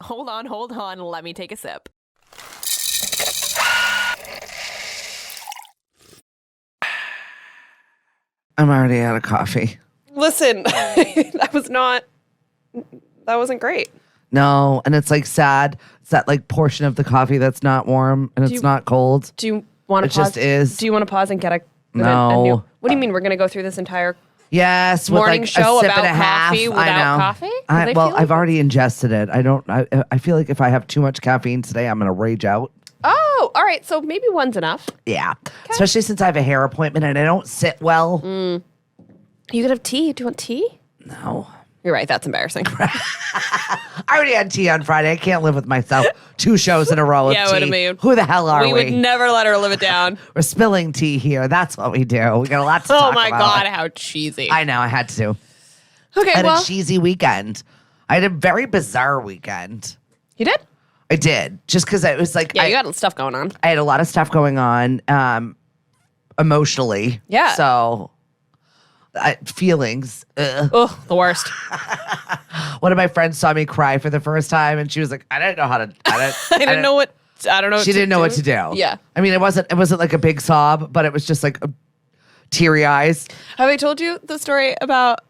Hold on. Let me take a sip. I'm already out of coffee. Listen, that wasn't great. No, and it's like sad. It's that like portion of the coffee that's not warm and it's not cold. Do you want to It pause? just is. Do you want to pause and get a No. new? What do you mean we're going to go through this entire Yes, with morning like show a sip about and a half. coffee without I know. coffee? 'Cause I feel like I've already ingested it. I feel like if I have too much caffeine today, I'm gonna rage out. Oh, all right. So maybe one's enough. Yeah, especially since I have a hair appointment and I don't sit well. You could have tea. Do you want tea? No. You're right. That's embarrassing. I already had tea on Friday. I can't live with myself. 2 shows in a row with Yeah, tea. what a mood. Who the hell are we? We would never let her live it down. We're spilling tea here. That's what we do. We got a lot to talk Oh my about. God, how cheesy. I know. I had to. Okay, I had well, a cheesy weekend. I had a very bizarre weekend. you did? I did. Just because it was like Yeah, you got stuff going on. I had a lot of stuff going on emotionally. Yeah. So feelings. Oh, the worst. One of my friends saw me cry for the first time and she was like, I didn't know how to. I I don't know. She didn't know what to do. Yeah. I mean, it wasn't like a big sob, but it was just like teary eyes. Have I told you the story about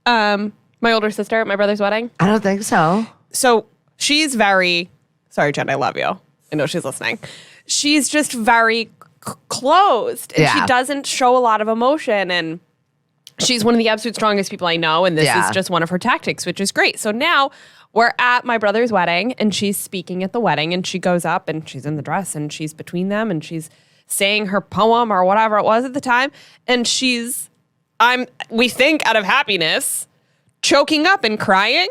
my older sister at my brother's wedding? I don't think so. So she's very, sorry, Jen, I love you. I know she's listening. She's just very closed and she doesn't show a lot of emotion, and she's one of the absolute strongest people I know, and this is just one of her tactics, which is great. So now we're at my brother's wedding and she's speaking at the wedding, and she goes up and she's in the dress and she's between them and she's saying her poem or whatever it was at the time, and we think out of happiness, choking up and crying.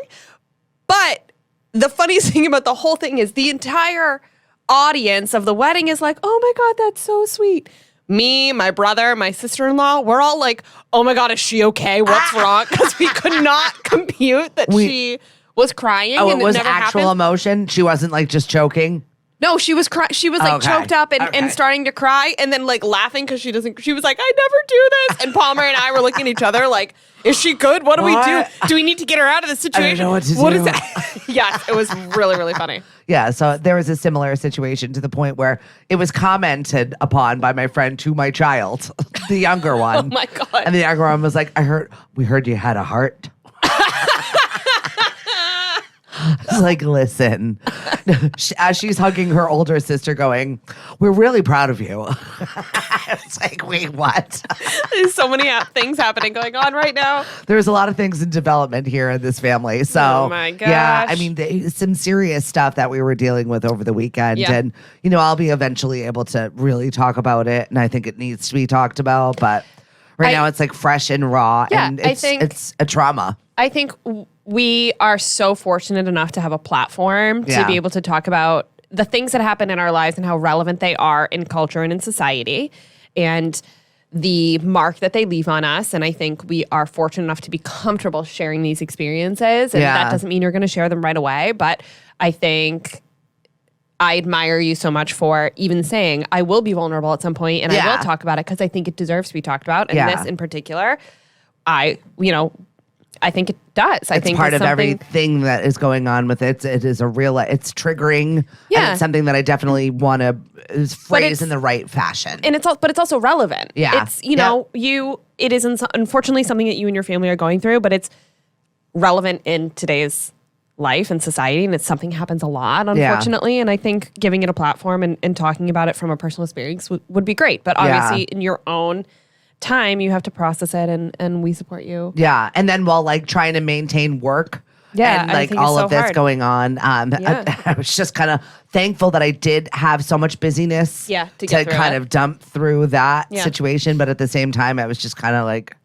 But the funniest thing about the whole thing is the entire audience of the wedding is like, oh my God, that's so sweet. Me, my brother, my sister-in-law, we're all like, oh my God, is she okay? What's wrong? Because we could not compute that she was crying. Oh, and it was never actual happened. emotion? She wasn't like just choking? No, she was she was like Okay. choked up and starting to cry and then like laughing because she was like, I never do this. And Palmer and I were looking at each other like, is she good? What do we do? Do we need to get her out of this situation? I don't know what to do. What is that? Yes, it was really, really funny. Yeah, so there was a similar situation to the point where it was commented upon by my friend to my child, the younger one. Oh my God. And the younger one was like, we heard you had a heart. I was like, listen, as she's hugging her older sister going, we're really proud of you. I was like, wait, what? There's so many things going on right now. There's a lot of things in development here in this family. So, oh my gosh. Yeah, I mean, some serious stuff that we were dealing with over the weekend. Yeah. And, you know, I'll be eventually able to really talk about it. And I think it needs to be talked about. But right now it's like fresh and raw. Yeah, and it's a trauma. I think we are so fortunate enough to have a platform to be able to talk about the things that happen in our lives and how relevant they are in culture and in society and the mark that they leave on us. And I think we are fortunate enough to be comfortable sharing these experiences. And that doesn't mean you're going to share them right away. But I think I admire you so much for even saying, I will be vulnerable at some point and I will talk about it because I think it deserves to be talked about. And this in particular, I think it does. I think part of everything that is going on with it. It is it's triggering. Yeah. And it's something that I definitely want to phrase in the right fashion. And but it's also relevant. Yeah. It's, it is unfortunately something that you and your family are going through, but it's relevant in today's life and society. And it's something happens a lot, unfortunately. Yeah. And I think giving it a platform and talking about it from a personal experience would be great. But obviously in your own time, you have to process it, and we support you. Yeah, and then while like trying to maintain work, and like all of this going on, I was just kind of thankful that I did have so much busyness, to kind of dump through that situation. But at the same time, I was just kind of like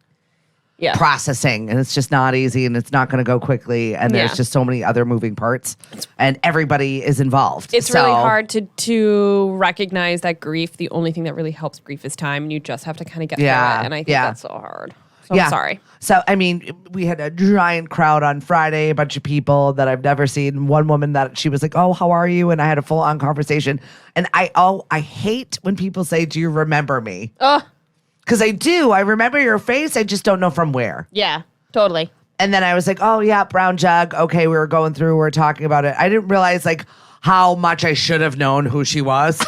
processing, and it's just not easy, and it's not going to go quickly, and there's just so many other moving parts, and everybody is involved. It's really hard to recognize that grief. The only thing that really helps grief is time, and you just have to kind of get through it. And I think that's so hard. So I'm sorry. So, I mean, we had a giant crowd on Friday, a bunch of people that I've never seen. One woman that she was like, oh, how are you? And I had a full-on conversation. And I hate when people say, do you remember me? Because I do. I remember your face. I just don't know from where. Yeah, totally. And then I was like, oh, yeah, brown jug. Okay, we were going through, we were talking about it. I didn't realize like how much I should have known who she was.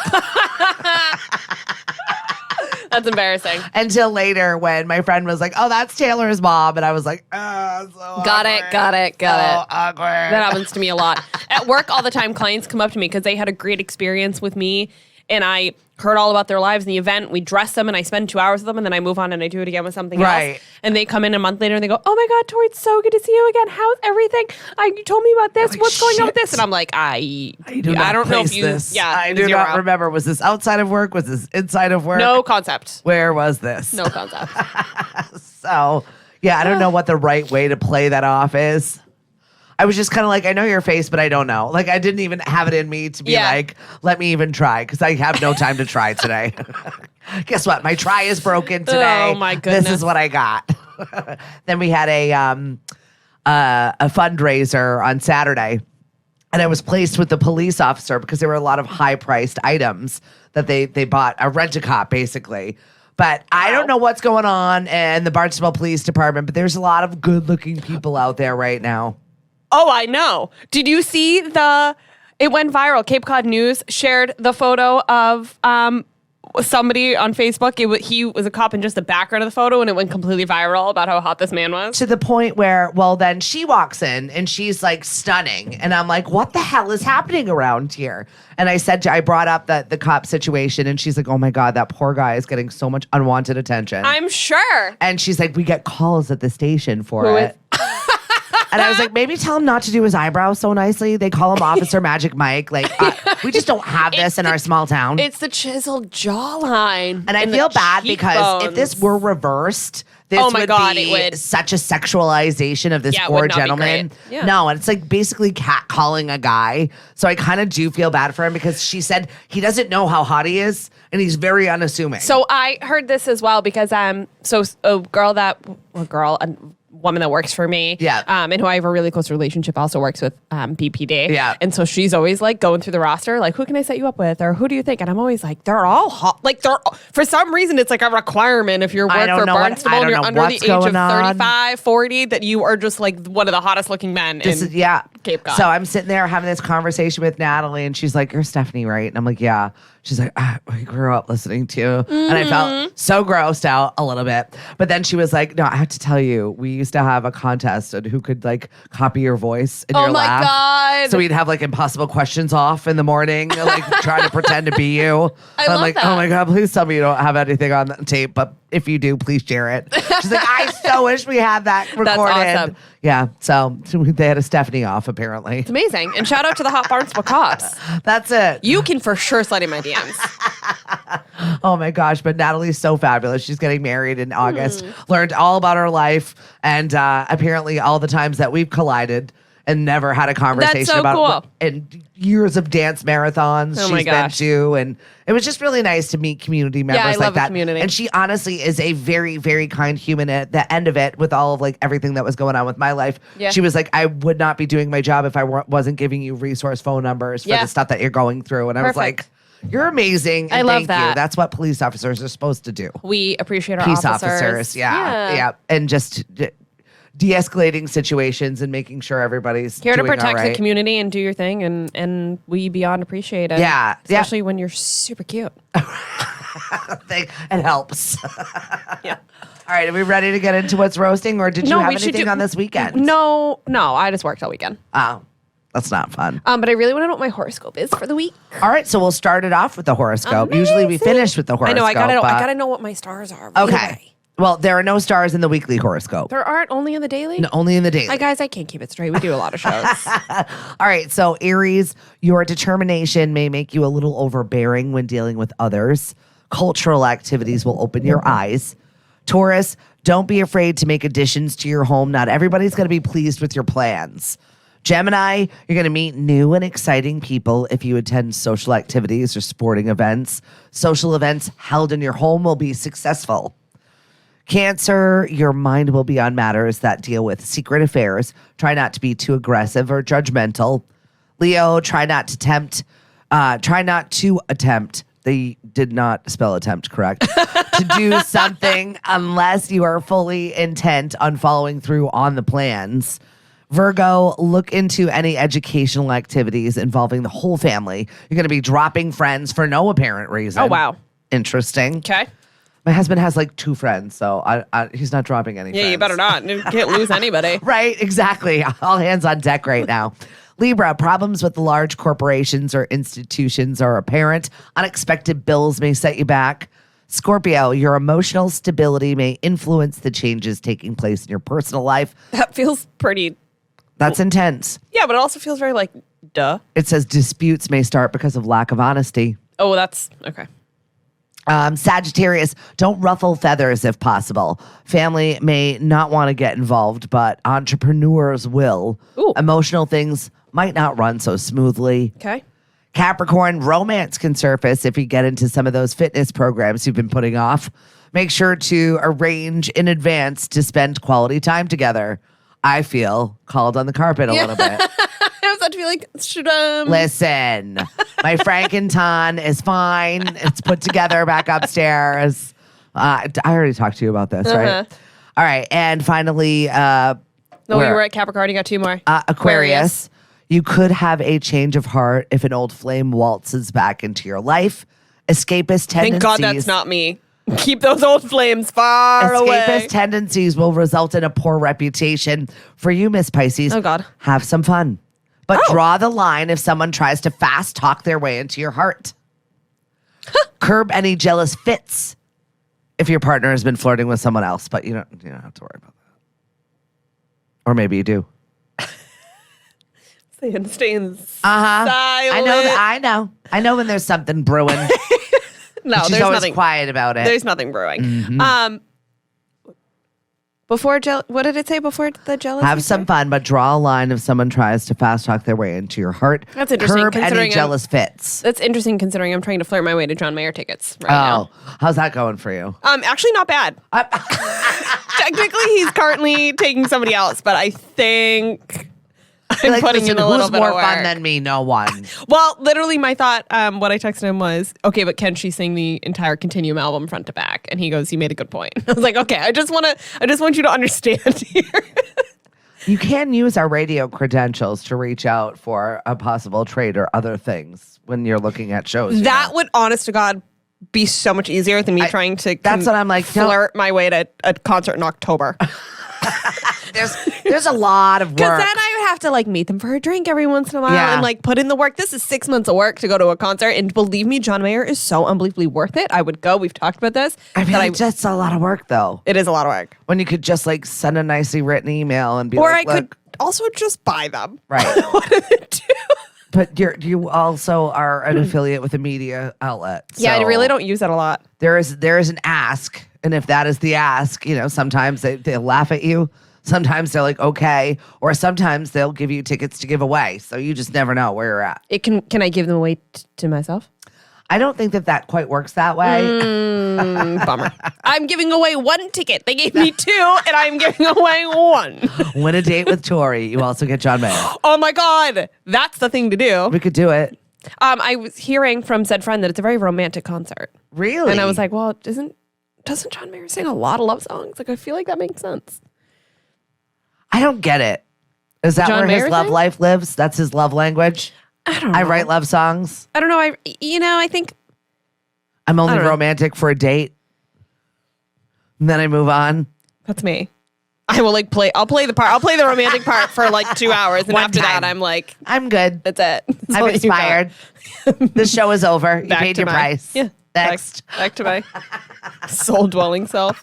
That's embarrassing. Until later when my friend was like, oh, that's Taylor's mom. And I was like, oh, so Got it. awkward. That happens to me a lot. At work all the time, clients come up to me because they had a great experience with me. And I heard all about their lives in the event. We dress them and I spend 2 hours with them and then I move on and I do it again with something else. And they come in a month later and they go, oh my God, Tori, it's so good to see you again. How's everything? You told me about this. What's going on with this? And I'm like, I don't know if you, this. I do not remember. Was this outside of work? Was this inside of work? No concept. Where was this? No concept. So, yeah, I don't know what the right way to play that off is. I was just kind of like, I know your face, but I don't know. Like, I didn't even have it in me to be like, let me even try, because I have no time to try today. Guess what? My try is broken today. Oh, my goodness. This is what I got. Then we had a fundraiser on Saturday, and I was placed with the police officer because there were a lot of high-priced items that they bought, a rent-a-cop, basically. But I don't know what's going on in the Barnstable Police Department, but there's a lot of good-looking people out there right now. Oh, I know. Did you see it went viral. Cape Cod News shared the photo of somebody on Facebook. He was a cop in just the background of the photo, and it went completely viral about how hot this man was. To the point where, well, then she walks in and she's like stunning. And I'm like, what the hell is happening around here? And I brought up the cop situation, and she's like, oh my God, that poor guy is getting so much unwanted attention. I'm sure. And she's like, we get calls at the station for it. And I was like, maybe tell him not to do his eyebrows so nicely. They call him Officer Magic Mike. Like, we just don't have this in our small town. It's the chiseled jawline. And I feel bad because if this were reversed, this would be such a sexualization of this poor gentleman. Yeah. No, and it's like basically catcalling a guy. So I kind of do feel bad for him because she said he doesn't know how hot he is and he's very unassuming. So I heard this as well because a woman that works for me, and who I have a really close relationship, also works with BPD. Yeah. And so she's always like going through the roster, like, who can I set you up with? Or who do you think? And I'm always like, they're all hot. Like, for some reason, it's like a requirement if you're work for Barnstable and you're under the age of 35, 40, that you are just like one of the hottest looking men in Cape Cod. So I'm sitting there having this conversation with Natalie, and she's like, you're Stephanie, right? And I'm like, yeah. She's like, we grew up listening to you. Mm-hmm. And I felt so grossed out a little bit. But then she was like, no, I have to tell you, we used to have a contest on who could like copy your voice in your laugh. Oh my God. So we'd have like impossible questions off in the morning, like trying to pretend to be you. I'm like, oh my God, please tell me you don't have anything on the tape. But if you do, please share it. She's like, I so wish we had that recorded. That's awesome. Yeah. So they had a Stephanie off, apparently. It's amazing. And shout out to the hot Barnstable cops. That's it. You can for sure slide in my DMs. Oh my gosh, but Natalie's so fabulous. She's getting married in August. Learned all about her life and apparently all the times that we've collided and never had a conversation about it. And years of dance marathons she's been to. And it was just really nice to meet community members like that. Community. And she honestly is a very, very kind human at the end of it with all of like everything that was going on with my life. Yeah. She was like, I would not be doing my job if I wasn't giving you resource phone numbers for the stuff that you're going through. And I was like, you're amazing. I love that. You. That's what police officers are supposed to do. We appreciate our peace officers. Yeah. And just de-escalating situations and making sure everybody's here to doing protect all right. the community and do your thing, and we beyond appreciate it. Yeah, especially when you're super cute. It helps. Yeah. All right, are we ready to get into what's roasting, or did you have anything on this weekend? No, I just worked all weekend. Oh. That's not fun. But I really want to know what my horoscope is for the week. All right, so we'll start it off with the horoscope. Amazing. Usually we finish with the horoscope. I know. I gotta know what my stars are. Right okay. away. Well, there are no stars in the weekly horoscope. There aren't, only in the daily? No, only in the daily. Hi, guys, I can't keep it straight. We do a lot of shows. All right, so Aries, your determination may make you a little overbearing when dealing with others. Cultural activities will open your eyes. Taurus, don't be afraid to make additions to your home. Not everybody's going to be pleased with your plans. Gemini, you're going to meet new and exciting people if you attend social activities or sporting events. Social events held in your home will be successful. Cancer, your mind will be on matters that deal with secret affairs. Try not to be too aggressive or judgmental. Leo, try not to attempt they did not spell attempt correct, to do something unless you are fully intent on following through on the plans. Virgo, look into any educational activities involving the whole family. You're going to be dropping friends for no apparent reason. Oh, wow. Interesting. Okay. My husband has like 2 friends, so he's not dropping any friends. You better not. You can't lose anybody. Right, exactly. All hands on deck right now. Libra, problems with large corporations or institutions are apparent. Unexpected bills may set you back. Scorpio, your emotional stability may influence the changes taking place in your personal life. That feels pretty... That's intense. Yeah, but it also feels very like, duh. It says disputes may start because of lack of honesty. Oh, that's... Okay. Sagittarius, don't ruffle feathers if possible. Family may not want to get involved, but entrepreneurs will. Ooh. Emotional things might not run so smoothly. Okay. Capricorn, romance can surface if you get into some of those fitness programs you've been putting off. Make sure to arrange in advance to spend quality time together. I feel called on the carpet a little bit. I was about to be like, should Listen, my Frankenton is fine. It's put together back upstairs. I already talked to you about this, right? All right. And finally, no, we were at Capricorn. You got 2 more. Aquarius. You could have a change of heart if an old flame waltzes back into your life. Escapist tendencies. Thank God that's not me. Keep those old flames far away. Escapist tendencies will result in a poor reputation. For you, Miss Pisces, oh God, have some fun. But draw the line if someone tries to fast talk their way into your heart. Curb any jealous fits if your partner has been flirting with someone else, but you don't have to worry about that. Or maybe you do. Staying silent. I know when there's something brewing. No, she's there's always nothing quiet about it. There's nothing brewing. Mm-hmm. What did it say before the jealousy? Have some fun, but draw a line if someone tries to fast talk their way into your heart. That's interesting. Curb any jealous fits. That's interesting considering I'm trying to flirt my way to John Mayer tickets right now. How's that going for you? Actually not bad. Technically, he's currently taking somebody else, but I think I'm putting in a little bit of work. Who's more fun than me? No one. Well, literally, my thought, what I texted him was, okay, but can she sing the entire Continuum album front to back? And he goes, you made a good point. I was like, okay, I just want you to understand here. You can use our radio credentials to reach out for a possible trade or other things when you're looking at shows. That would, honest to God, be so much easier than me trying to that's what I'm like, flirt my way to a concert in October. There's a lot of work. Because then I would have to like meet them for a drink every once in a while and like put in the work. This is 6 months of work to go to a concert. And believe me, John Mayer is so unbelievably worth it. I would go. We've talked about this. I feel like that's a lot of work though. It is a lot of work. When you could just like send a nicely written email and be or like, I could also just buy them. Right. What do they do? But you also are an affiliate with a media outlet. So yeah, I really don't use that a lot. There is an ask. And if that is the ask, sometimes they'll laugh at you. Sometimes they're like, okay. Or sometimes they'll give you tickets to give away. So you just never know where you're at. Can I give them away to myself? I don't think that quite works that way. Bummer. I'm giving away 1 ticket. They gave me 2, and I'm giving away 1. Win a date with Tori. You also get John Mayer. Oh, my God. That's the thing to do. We could do it. I was hearing from said friend that it's a very romantic concert. Really? And I was like, well, doesn't John Mayer sing a lot of love songs? Like, I feel like that makes sense. I don't get it. Is that where his love life lives? That's his love language? I don't know. I write love songs. I don't know. I think I'm only romantic for a date. And then I move on. That's me. I will I'll play the part. I'll play the romantic part for like 2 hours. And after that, I'm like, I'm good. That's it. I'm expired. The show is over. You paid your price. Yeah. Next. Back to my soul dwelling self.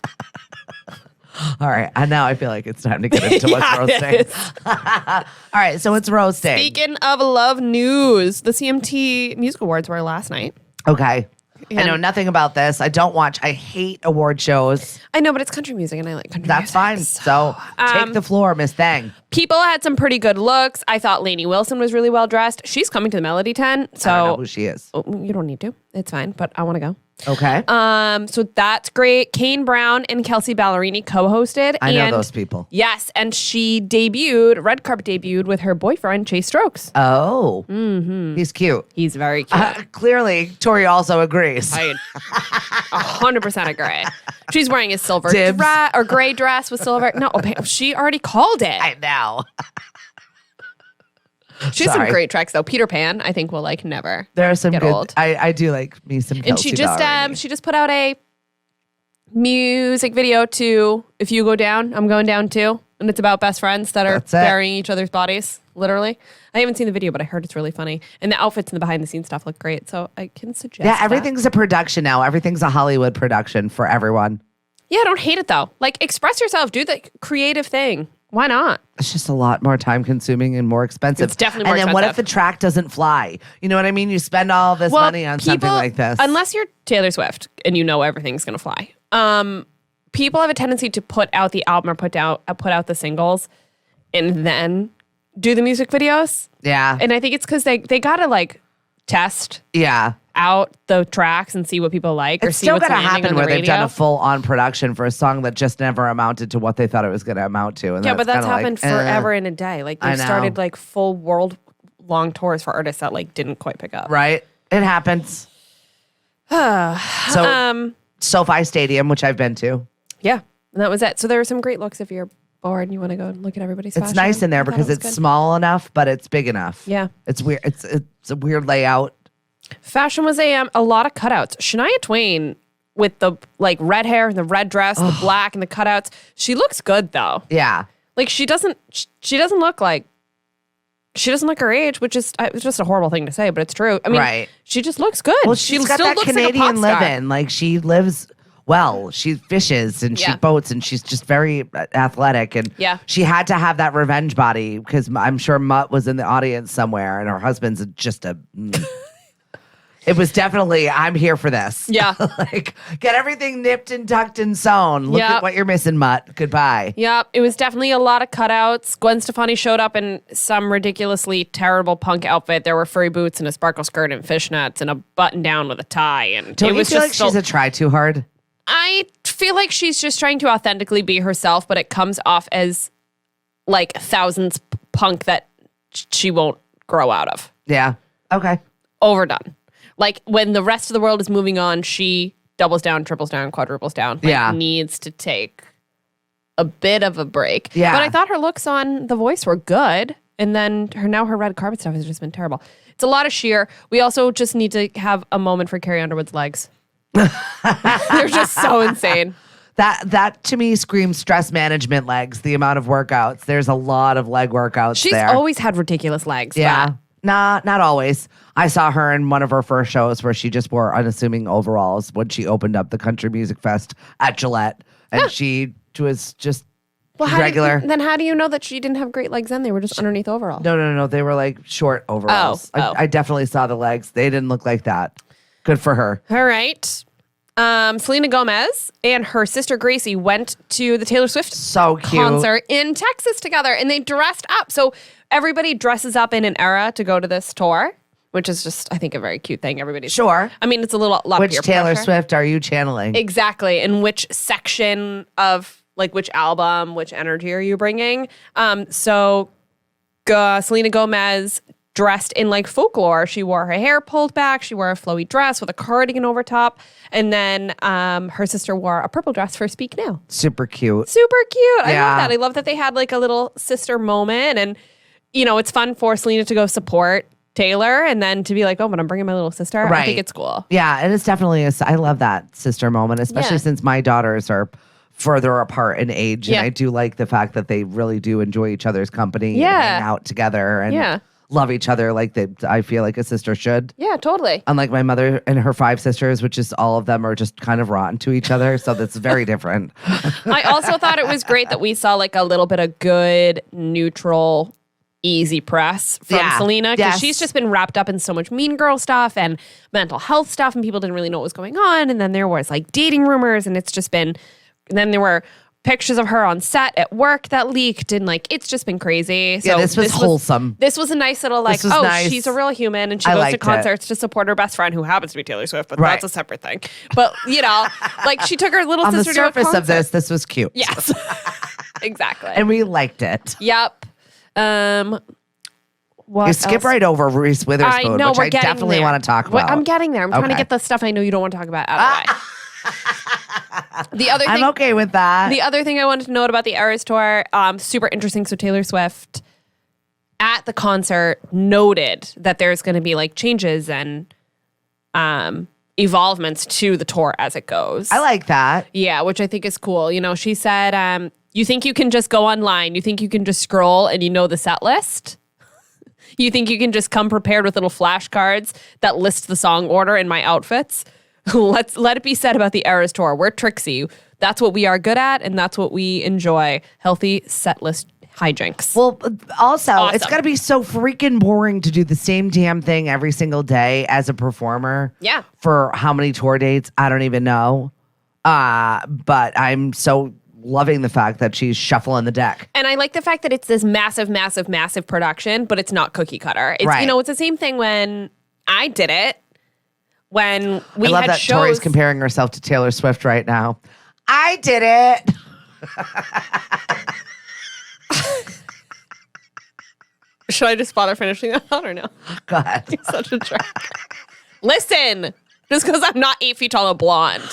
All right. And now I feel like it's time to get into what's roasting. All right. So it's roasting. Speaking of love news, the CMT Music Awards were last night. Okay. I know nothing about this. I hate award shows. I know, but it's country music and I like country music. That's fine. So take the floor, Miss Thang. People had some pretty good looks. I thought Lainey Wilson was really well dressed. She's coming to the Melody Tent. So I don't know who she is. You don't need to. It's fine, but I want to go. Okay. So that's great. Kane Brown and Kelsey Ballerini co-hosted. I know those people. Yes, and she red carpet debuted with her boyfriend, Chase Strokes. Oh. Mm-hmm. He's cute. He's very cute. Clearly, Tori also agrees. I 100% agree. She's wearing a silver dress or gray dress with silver. No, she already called it. I know. She has some great tracks though. Peter Pan, I think, will like never. There are some get good. Old. I do like me some. And she just put out a music video to "If You Go Down, I'm Going Down Too," and it's about best friends that are burying each other's bodies. Literally, I haven't seen the video, but I heard it's really funny, and the outfits and the behind the scenes stuff look great. So I can suggest. Yeah, everything's a production now. Everything's a Hollywood production for everyone. Yeah, I don't hate it though. Like, express yourself, do the creative thing. Why not? It's just a lot more time consuming and more expensive. It's definitely more expensive. And then what if the track doesn't fly? You know what I mean? You spend all this money on something like this. Unless you're Taylor Swift and you know everything's going to fly. People have a tendency to put out the album or put out the singles and then do the music videos. Yeah. And I think it's because they got to like test. Yeah. Out the tracks and see what people like, or see what's landing on the radio. It's still going to happen where they've done a full-on production for a song that just never amounted to what they thought it was going to amount to. And yeah, but that's happened forever in a day. Like they've started like full world-long tours for artists that like didn't quite pick up. Right, it happens. SoFi Stadium, which I've been to. Yeah, and that was it. So there are some great looks if you're bored and you want to go and look at everybody's fashion. It's nice in there because it's small enough, but it's big enough. Yeah, it's weird. It's a weird layout. Fashion was a lot of cutouts. Shania Twain with the like red hair and the red dress, the black and the cutouts. She looks good though. Yeah. Like she doesn't look her age, which is it's just a horrible thing to say, but it's true. I mean, she just looks good. Well, she's got that Canadian living. Like she lives well. She fishes and she boats and she's just very athletic. And she had to have that revenge body because I'm sure Mutt was in the audience somewhere and her husband's just a... It was definitely, I'm here for this. Yeah. Like, get everything nipped and tucked and sewn. Look at what you're missing, Mutt. Goodbye. Yep. It was definitely a lot of cutouts. Gwen Stefani showed up in some ridiculously terrible punk outfit. There were furry boots and a sparkle skirt and fishnets and a button down with a tie. And Don't you feel like she's a try too hard? I feel like she's just trying to authentically be herself, but it comes off as like thousands punk that she won't grow out of. Yeah. Okay. Overdone. Like when the rest of the world is moving on, she doubles down, triples down, quadruples down. Like, needs to take a bit of a break. Yeah. But I thought her looks on The Voice were good. And then her red carpet stuff has just been terrible. It's a lot of sheer. We also just need to have a moment for Carrie Underwood's legs. They're just so insane. That to me screams stress management legs, the amount of workouts. There's a lot of leg workouts She's there. always had ridiculous legs. Yeah. Nah, not always. I saw her in one of her first shows where she just wore unassuming overalls when she opened up the Country Music Fest at Gillette. And she was just regular. Then how do you know that she didn't have great legs then? They were just underneath overalls. No. They were like short overalls. I definitely saw the legs. They didn't look like that. Good for her. All right. Selena Gomez and her sister Gracie went to the Taylor Swift concert in Texas together, and they dressed up. So everybody dresses up in an era to go to this tour, which is just, I think, a very cute thing. Everybody's sure. I mean, it's a lot of which peer Taylor pressure. Swift are you channeling? Exactly, and which section of like which album, which energy are you bringing? So Selena Gomez dressed in like folklore. She wore her hair pulled back. She wore a flowy dress with a cardigan over top. And then her sister wore a purple dress for Speak Now. Super cute. Super cute. I love that. I love that they had like a little sister moment. And, you know, it's fun for Selena to go support Taylor and then to be like, oh, but I'm bringing my little sister. Right. I think it's cool. Yeah, and it's definitely I love that sister moment, especially since my daughters are further apart in age. And I do like the fact that they really do enjoy each other's company and hang out together and love each other like I feel like a sister should. Yeah, totally. Unlike my mother and her 5 sisters, which is all of them are just kind of rotten to each other. So that's very different. I also thought it was great that we saw like a little bit of good, neutral, easy press from Selena because she's just been wrapped up in so much Mean Girl stuff and mental health stuff and people didn't really know what was going on. And then there was like dating rumors and it's just been, and then there were pictures of her on set at work that leaked, and like it's just been crazy. So this was wholesome. This was a nice little like, nice. She's a real human, and she goes to concerts to support her best friend who happens to be Taylor Swift, but that's a separate thing. But like she took her little sister to a concert. On the surface of this was cute. Yes, exactly, and we liked it. Yep. What you skip right over Reese Witherspoon, which I definitely want to talk about. I'm getting there. I'm trying to get the stuff I know you don't want to talk about out of the way. The other thing, I'm okay with that. The other thing I wanted to note about the Eras Tour, super interesting. So Taylor Swift at the concert noted that there's going to be like changes and evolvements to the tour as it goes. I like that. Yeah, which I think is cool. You know, she said, you think you can just go online, you think you can just scroll and you know the set list? You think you can just come prepared with little flashcards that list the song order in my outfits? Let it be said about the Eras Tour. We're tricksy. That's what we are good at, and that's what we enjoy. Healthy set list hijinks. Well, also, It's got to be so freaking boring to do the same damn thing every single day as a performer. Yeah. For how many tour dates? I don't even know. But I'm so loving the fact that she's shuffling the deck. And I like the fact that it's this massive, massive, massive production, but it's not cookie cutter. It's, you know, it's the same thing when I did it. When we I love had that shows, Tori's comparing herself to Taylor Swift right now. I did it. Should I just bother finishing that out or no? Go ahead. You're such a jerk. Listen, just because I'm not 8 feet tall and blonde.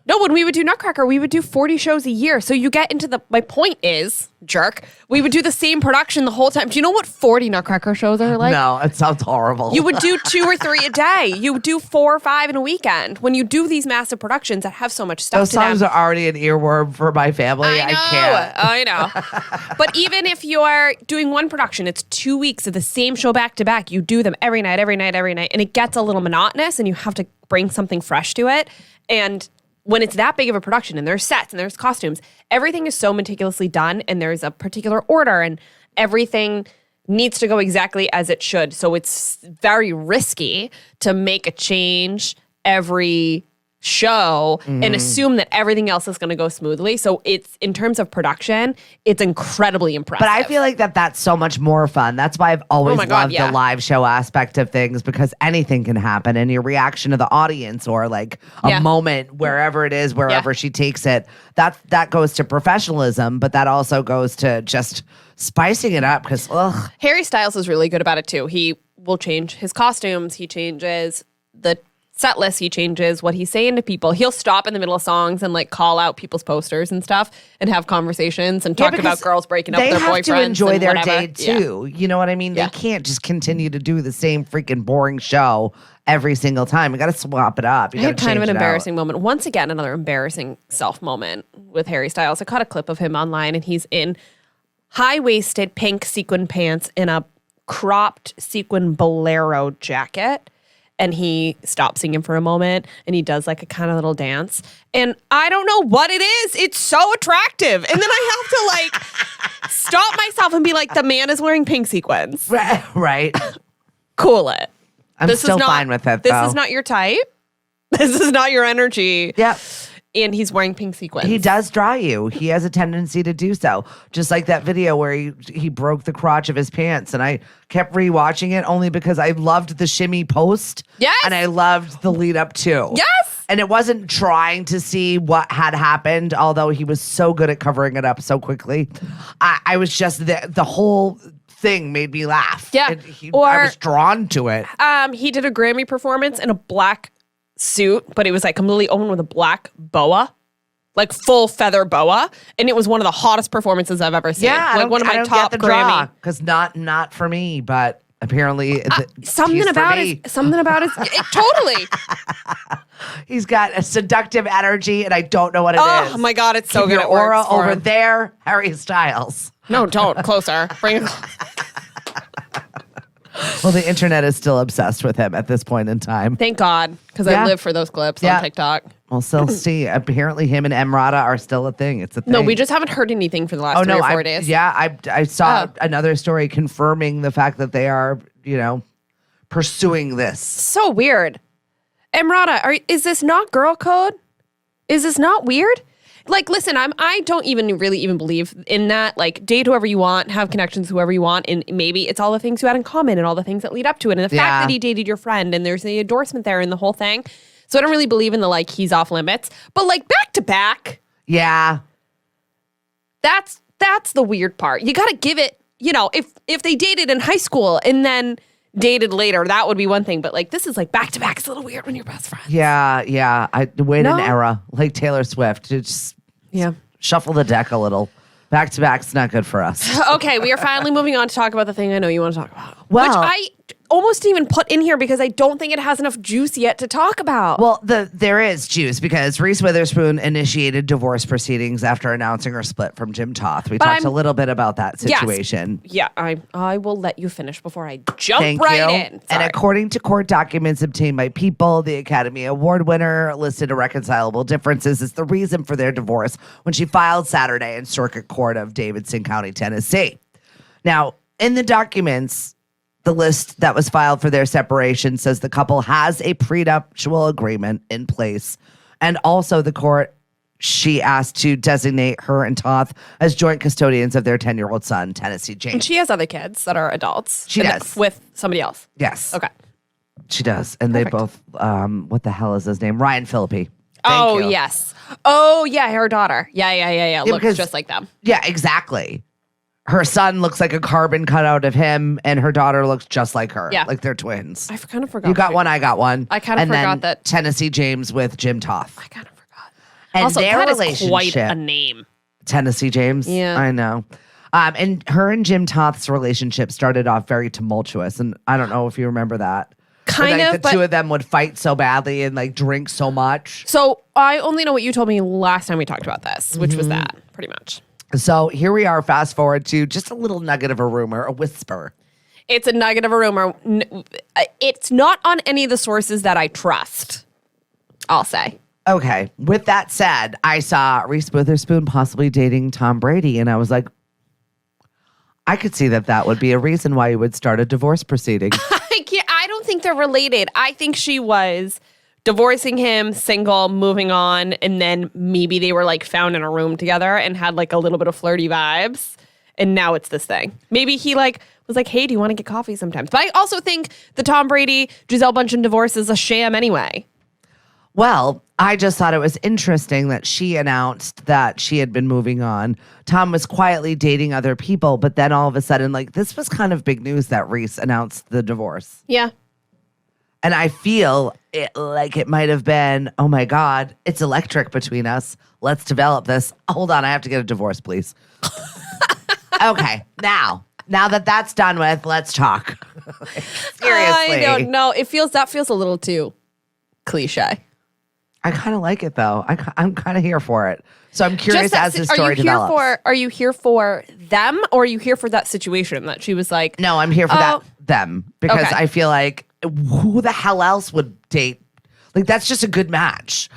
No, when we would do Nutcracker, we would do 40 shows a year. So you get into my point is, jerk, we would do the same production the whole time. Do you know what 40 Nutcracker shows are like? No, it sounds horrible. You would do 2 or 3 a day. You would do 4 or 5 in a weekend. When you do these massive productions that have so much stuff Those to them. songs are already an earworm for my family. I know. But even if you're doing one production, it's 2 weeks of the same show back to back. You do them every night. And it gets a little monotonous and you have to bring something fresh to it. And when it's that big of a production and there's sets and there's costumes, everything is so meticulously done and there's a particular order and everything needs to go exactly as it should. So it's very risky to make a change every show and assume that everything else is going to go smoothly. So it's, in terms of production, it's incredibly impressive. But I feel like that's so much more fun. That's why I've always loved the live show aspect of things, because anything can happen and your reaction to the audience or like a moment wherever it is, wherever she takes it, that goes to professionalism, but that also goes to just spicing it up because Harry Styles is really good about it too. He will change his costumes. He changes the set list, he changes what he's saying to people. He'll stop in the middle of songs and like call out people's posters and stuff and have conversations and talk about girls breaking up with their boyfriends. They have to enjoy their day too. You know what I mean? They can't just continue to do the same freaking boring show every single time. You got to swap it up. I had kind of an embarrassing moment. Once again, another embarrassing self moment with Harry Styles. I caught a clip of him online and he's in high-waisted pink sequin pants and a cropped sequin bolero jacket. And he stops singing for a moment and he does like a kind of little dance. And I don't know what it is. It's so attractive. And then I have to like stop myself and be like, the man is wearing pink sequins. Right. Cool it. I'm still fine with it, though. This is not your type. This is not your energy. Yep. And he's wearing pink sequins. He does draw you. He has a tendency to do so. Just like that video where he broke the crotch of his pants. And I kept rewatching it only because I loved the shimmy post. Yes. And I loved the lead up too. Yes. And it wasn't trying to see what had happened, although he was so good at covering it up so quickly. I was just, the whole thing made me laugh. Yeah. I was drawn to it. He did a Grammy performance in a black suit, but it was like completely open with a black boa, like full feather boa, and it was one of the hottest performances I've ever seen. Yeah, like one of my top Grammy. Because not for me, but apparently something about it totally. He's got a seductive energy, and I don't know what it is. Oh my god, it's so Keep good. Your aura over there, Harry Styles. No, don't closer. Bring it. Well, the internet is still obsessed with him at this point in time. Thank God, because I live for those clips on TikTok. We'll still see. Apparently, him and Emrata are still a thing. It's a thing. No, we just haven't heard anything for the last 3 or 4 days. Yeah, I saw another story confirming the fact that they are, pursuing this. So weird. Emrata, is this not girl code? Is this not weird? Like, listen, I don't even really believe in that. Like, date whoever you want, have connections with whoever you want, and maybe it's all the things you had in common and all the things that lead up to it, and the fact that he dated your friend, and there's the endorsement there and the whole thing. So I don't really believe in the, like, he's off limits. But, like, back to back. Yeah. That's the weird part. You got to give it, you know, if they dated in high school and then dated later, that would be one thing. But, like, this is, like, back to back. It's a little weird when you're best friends. Yeah. Wait an era. Like Taylor Swift. Just shuffle the deck a little. Back to back's not good for us. Okay, we are finally moving on to talk about the thing I know you want to talk about. Well, which I almost didn't even put in here because I don't think it has enough juice yet to talk about. Well, there is juice because Reese Witherspoon initiated divorce proceedings after announcing her split from Jim Toth. We talked a little bit about that situation. Yes. Yeah, I will let you finish before I jump in. Sorry. And according to court documents obtained by People, the Academy Award winner listed irreconcilable differences as the reason for their divorce when she filed Saturday in Circuit Court of Davidson County, Tennessee. Now, in the documents, the list that was filed for their separation says the couple has a prenuptial agreement in place. And also the court, she asked to designate her and Toth as joint custodians of their 10-year-old son, Tennessee James. And she has other kids that are adults. She does. With somebody else. Yes. Okay. She does. And Perfect. They both, what the hell is his name? Ryan Phillippe. Thank you. Yes. Oh, yeah, her daughter. Yeah. Looks just like them. Yeah, exactly. Her son looks like a carbon cutout of him, and her daughter looks just like her. Yeah. Like they're twins. I kind of forgot. You got one, I got one. I kind of forgot that. Tennessee James with Jim Toth. I kind of forgot. And also, their that relationship, is quite a name. Tennessee James? Yeah. I know. And her and Jim Toth's relationship started off very tumultuous, and I don't know if you remember that. Kind of, the two of them would fight so badly and like drink so much. So I only know what you told me last time we talked about this, which was that, pretty much. So here we are, fast forward to just a little nugget of a rumor, a whisper. It's a nugget of a rumor. It's not on any of the sources that I trust, I'll say. Okay. With that said, I saw Reese Witherspoon possibly dating Tom Brady, and I was like, I could see that would be a reason why you would start a divorce proceeding. I don't think they're related. I think she was divorcing him, single, moving on, and then maybe they were like found in a room together and had like a little bit of flirty vibes, and now it's this thing. Maybe he like was like, hey, do you want to get coffee sometimes? But I also think the Tom Brady, Gisele Bündchen divorce is a sham anyway. Well, I just thought it was interesting that she announced that she had been moving on. Tom was quietly dating other people, but then all of a sudden, like, this was kind of big news that Reese announced the divorce. Yeah. And I feel like it might have been, oh my God, it's electric between us. Let's develop this. Hold on, I have to get a divorce, please. Okay, now that that's done with, let's talk. Seriously. I don't know. That feels a little too cliche. I kind of like it, though. I'm kind of here for it. So I'm curious as the story develops. Are you here for them, or are you here for that situation that she was like? No, I'm here for them. Because I feel like who the hell else would date? Like, that's just a good match.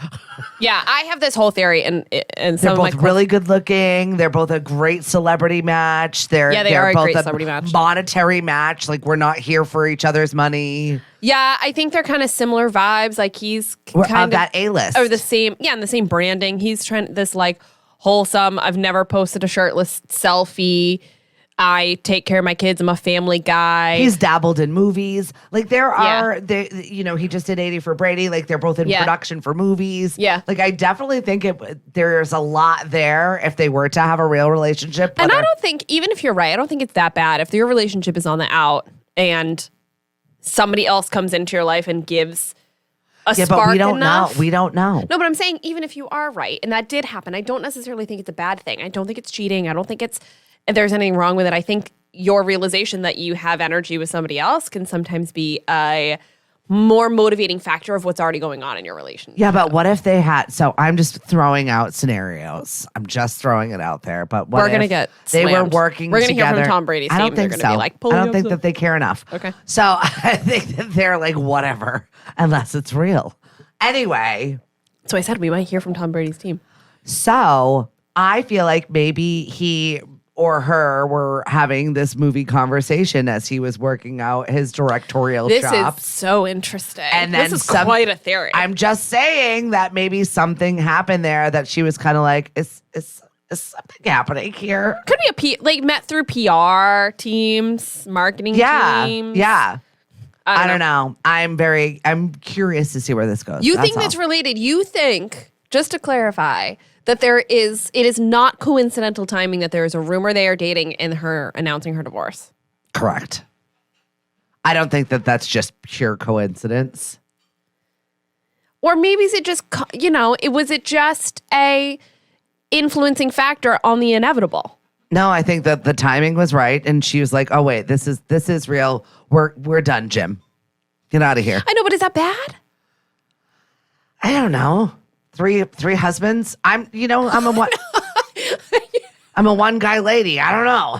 Yeah, I have this whole theory, and they're both really good looking. They're both a great celebrity match. They're a both great celebrity match. Monetary match. Like, we're not here for each other's money. Yeah, I think they're kind of similar vibes. Like, he's kind of that A-list, or the same. Yeah, and the same branding. He's trying this like wholesome. I've never posted a shirtless selfie. I take care of my kids. I'm a family guy. He's dabbled in movies. Like he just did 80 for Brady. Like they're both in production for movies. Yeah. Like I definitely think there's a lot there if they were to have a real relationship. And I don't think, even if you're right, I don't think it's that bad. If your relationship is on the out and somebody else comes into your life and gives a spark but we don't enough. know. We don't know. No, but I'm saying even if you are right, and that did happen, I don't necessarily think it's a bad thing. I don't think it's cheating. I don't think there's anything wrong with it. I think your realization that you have energy with somebody else can sometimes be a more motivating factor of what's already going on in your relationship. Yeah, but what if they had... So I'm just throwing out scenarios. I'm just throwing it out there. But what we're going to get they slammed. were working We're going to together. hear from Tom Brady's team. I don't think so. Be like, I don't think that they care enough. Okay. So I think that they're like, whatever, unless it's real. Anyway. So I said we might hear from Tom Brady's team. So I feel like maybe he or her were having this movie conversation as he was working out his directorial chops. This is so interesting. And then this is quite a theory. I'm just saying that maybe something happened there that she was kind of like, is something happening here? Could be met through PR teams, marketing teams. Yeah. I don't know. I'm curious to see where this goes. You think that's related? You think, just to clarify, that it is not coincidental timing that there is a rumor they are dating and her announcing her divorce? Correct. I don't think that that's just pure coincidence. Or maybe is it just, was it just a influencing factor on the inevitable? No, I think that the timing was right, and she was like, "Oh wait, this is real. We're done, Jim. Get out of here." I know, but is that bad? I don't know. Three husbands. I'm a one guy lady. I don't know.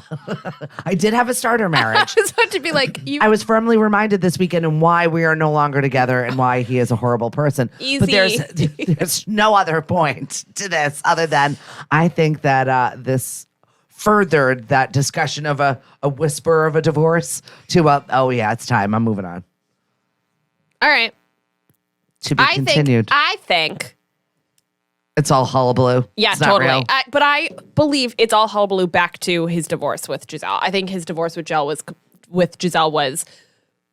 I did have a starter marriage. I was about to be like, I was firmly reminded this weekend and why we are no longer together and why he is a horrible person. Easy. But there's no other point to this other than I think that this furthered that discussion of a whisper of a divorce to oh yeah, it's time. I'm moving on. All right. To be continued. I think it's all hullabaloo. Yeah, it's totally. But I believe it's all hullabaloo back to his divorce with Giselle. I think his divorce with Giselle was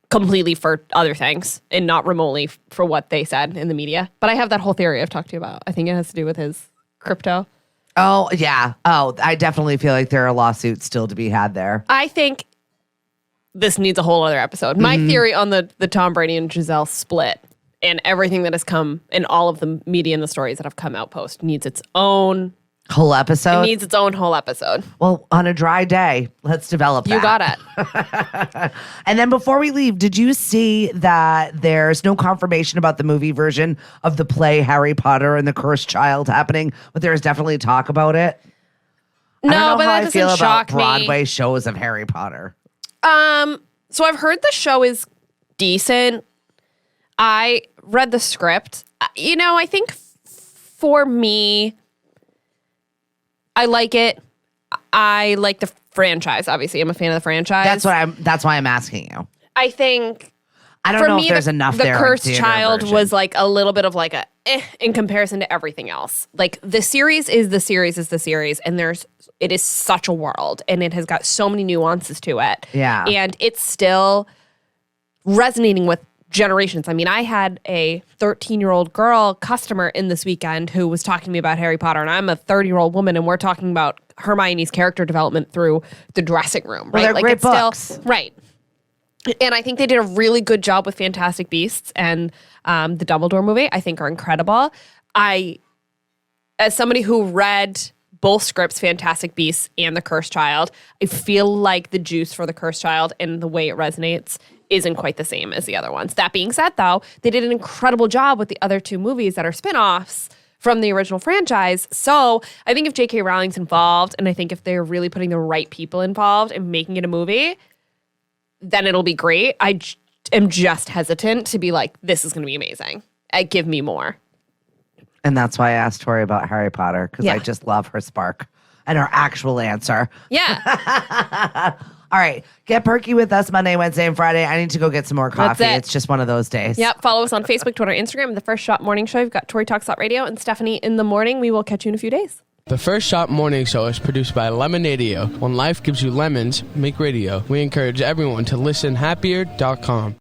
completely for other things and not remotely for what they said in the media. But I have that whole theory I've talked to you about. I think it has to do with his crypto. Oh, yeah. Oh, I definitely feel like there are lawsuits still to be had there. I think this needs a whole other episode. My theory on the Tom Brady and Giselle split and everything that has come in all of the media and the stories that have come out post needs its own whole episode. It needs its own whole episode. Well, on a dry day, let's develop that. You got it. And then before we leave, did you see that there's no confirmation about the movie version of the play Harry Potter and the Cursed Child happening, but there's definitely talk about it? No, but that doesn't shock me. Broadway shows of Harry Potter. So I've heard the show is decent. I read the script. I think for me, I like it. I like the franchise. Obviously, I'm a fan of the franchise. That's why I'm asking you. I think I don't know if there's enough there. The Cursed Child was like a little bit of like a in comparison to everything else. Like the series is the series, and it is such a world, and it has got so many nuances to it. Yeah, and it's still resonating with generations. I mean, I had a 13-year-old girl customer in this weekend who was talking to me about Harry Potter, and I'm a 30-year-old woman, and we're talking about Hermione's character development through the dressing room. Right? Well, they're great books. Right. And I think they did a really good job with Fantastic Beasts and the Dumbledore movie, I think are incredible. As somebody who read both scripts, Fantastic Beasts and The Cursed Child, I feel like the juice for The Cursed Child and the way it resonates isn't quite the same as the other ones. That being said, though, they did an incredible job with the other two movies that are spinoffs from the original franchise. So I think if J.K. Rowling's involved, and I think if they're really putting the right people involved and making it a movie, then it'll be great. I am just hesitant to be like, this is going to be amazing. Give me more. And that's why I asked Tori about Harry Potter, because I just love her spark and her actual answer. Yeah. All right. Get perky with us Monday, Wednesday, and Friday. I need to go get some more coffee. It's just one of those days. Yep. Follow us on Facebook, Twitter, Instagram. The First Shot Morning Show. You've got Tori Talks Radio and Stephanie in the morning. We will catch you in a few days. The First Shot Morning Show is produced by Lemonadio. When life gives you lemons, make radio. We encourage everyone to listen happier.com.